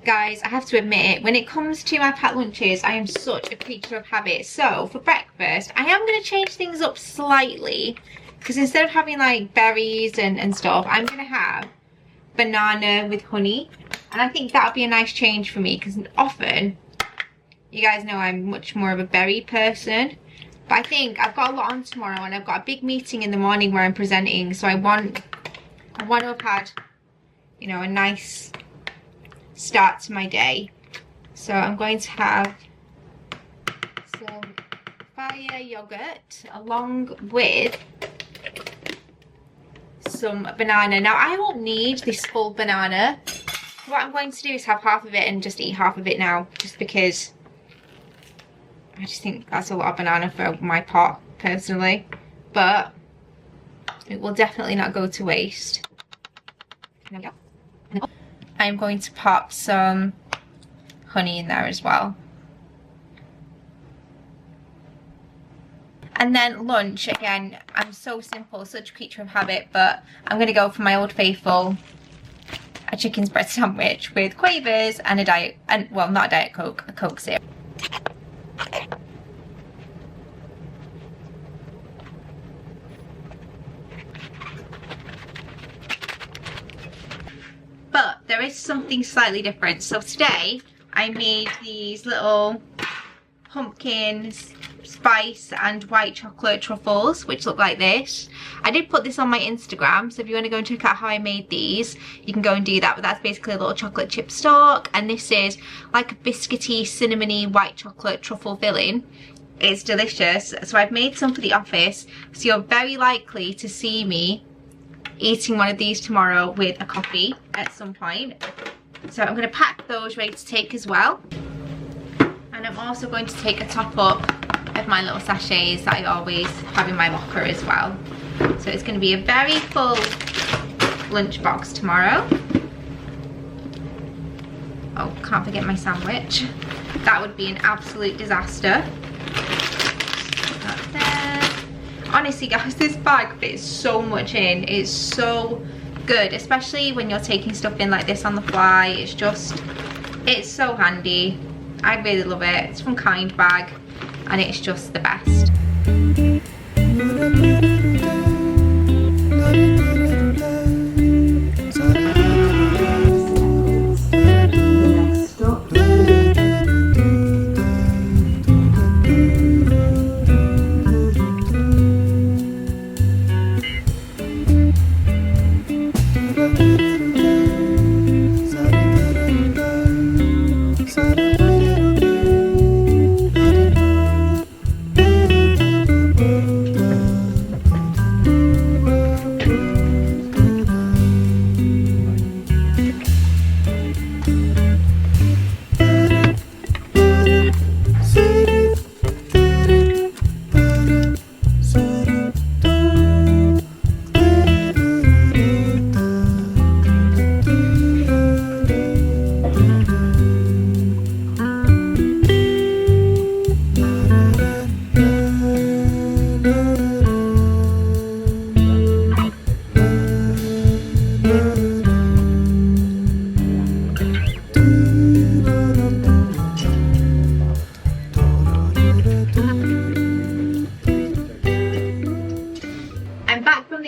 Guys, I have to admit, when it comes to my packed lunches, I am such a creature of habit. So for breakfast, I am going to change things up slightly, because instead of having like berries and stuff, I'm going to have banana with honey. And I think that would be a nice change for me, because often, you guys know I'm much more of a berry person. But I think I've got a lot on tomorrow, and I've got a big meeting in the morning where I'm presenting. So I want to have had, you know, a nice start to my day. So I'm going to have some fire yogurt along with some banana. Now I won't need this full banana. What I'm going to do is have half of it and just eat half of it now, just because I just think that's a lot of banana for my pot personally, but it will definitely not go to waste. There we go. I'm going to pop some honey in there as well. And then lunch, again, I'm so simple, such a creature of habit, but I'm going to go for my old faithful, a chicken spread sandwich with quavers and well, not a Diet Coke, a Coke Zero. But there is something slightly different. So today I made these little pumpkin spice and white chocolate truffles, which look like this. I did put this on my Instagram, so if you want to go and check out how I made these, you can go and do that. But that's basically a little chocolate chip stalk, and this is like a biscuity, cinnamony white chocolate truffle filling. It's delicious. So I've made some for the office, so you're very likely to see me eating one of these tomorrow with a coffee at some point. So I'm going to pack those ready to take as well. And I'm also going to take a top up of my little sachets that I always have in my locker as well. So it's going to be a very full lunchbox tomorrow. Oh, can't forget my sandwich. That would be an absolute disaster. That's there. Honestly guys, this bag fits so much in. It's so good, especially when you're taking stuff in like this on the fly. It's so handy. I really love it. It's from Kind Bag and it's just the best.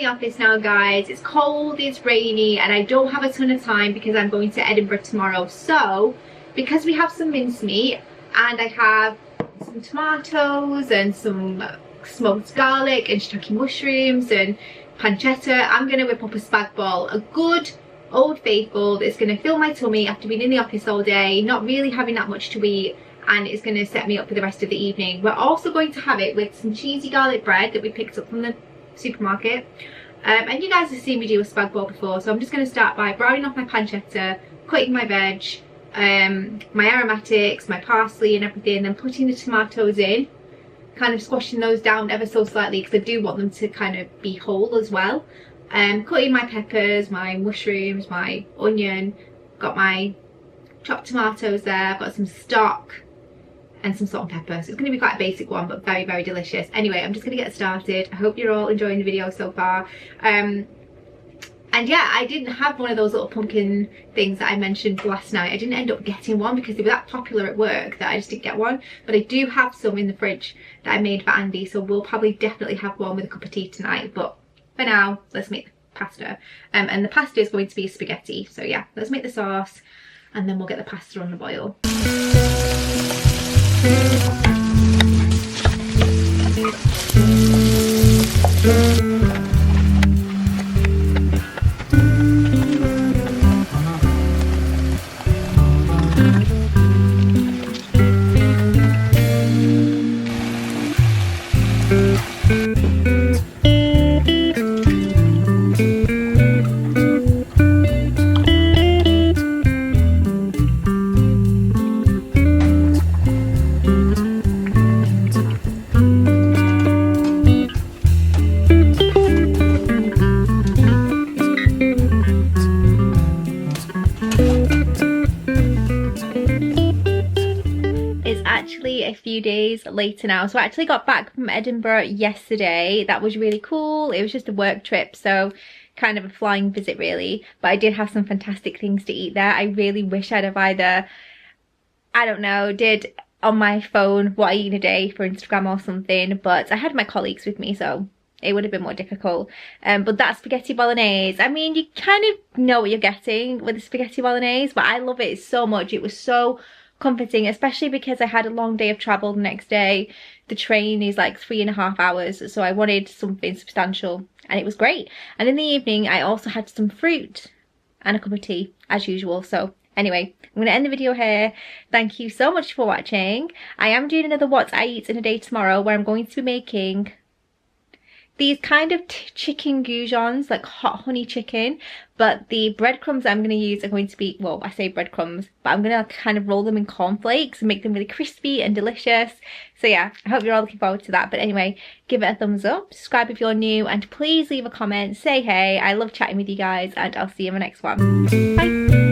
Office now guys. It's cold, it's rainy, and I don't have a ton of time because I'm going to Edinburgh tomorrow. So because we have some mincemeat and I have some tomatoes and some smoked garlic and shiitake mushrooms and pancetta, I'm going to whip up a spag bol, a good old faithful that's going to fill my tummy after being in the office all day, not really having that much to eat, and it's going to set me up for the rest of the evening. We're also going to have it with some cheesy garlic bread that we picked up from the supermarket. And you guys have seen me do a spag bol before, so I'm just going to start by browning off my pancetta, cutting my veg, my aromatics, my parsley and everything, then putting the tomatoes in, kind of squashing those down ever so slightly because I do want them to kind of be whole as well. Cutting my peppers, my mushrooms, my onion, got my chopped tomatoes there, I've got some stock and some salt and pepper. So it's going to be quite a basic one, but very, very delicious. Anyway, I'm just going to get started. I hope you're all enjoying the video so far. And yeah, I didn't have one of those little pumpkin things that I mentioned last night. I didn't end up getting one because they were that popular at work that I just didn't get one. But I do have some in the fridge that I made for Andy, so we'll probably definitely have one with a cup of tea tonight. But for now, let's make the pasta. And the pasta is going to be spaghetti. So yeah, let's make the sauce and then we'll get the pasta on the boil. A few days later now, so I actually got back from Edinburgh yesterday. That was really cool. It was just a work trip, so kind of a flying visit really, but I did have some fantastic things to eat there. I really wish I'd have either, I don't know, did on my phone what I eat in a day for Instagram or something, but I had my colleagues with me, so it would have been more difficult. But that spaghetti bolognese, I mean, you kind of know what you're getting with the spaghetti bolognese, but I love it so much. It was so comforting, especially because I had a long day of travel the next day. The train is like 3.5 hours, so I wanted something substantial, and it was great. And in the evening I also had some fruit and a cup of tea as usual. So anyway, I'm going to end the video here. Thank you so much for watching. I am doing another what I eat in a day tomorrow, where I'm going to be making these kind of chicken goujons, like hot honey chicken, but the breadcrumbs I'm going to use are going to be, well, I say breadcrumbs, but I'm going to kind of roll them in cornflakes and make them really crispy and delicious. So yeah, I hope you're all looking forward to that. But anyway, give it a thumbs up, subscribe if you're new, and please leave a comment, say hey. I love chatting with you guys, and I'll see you in my next one. Bye.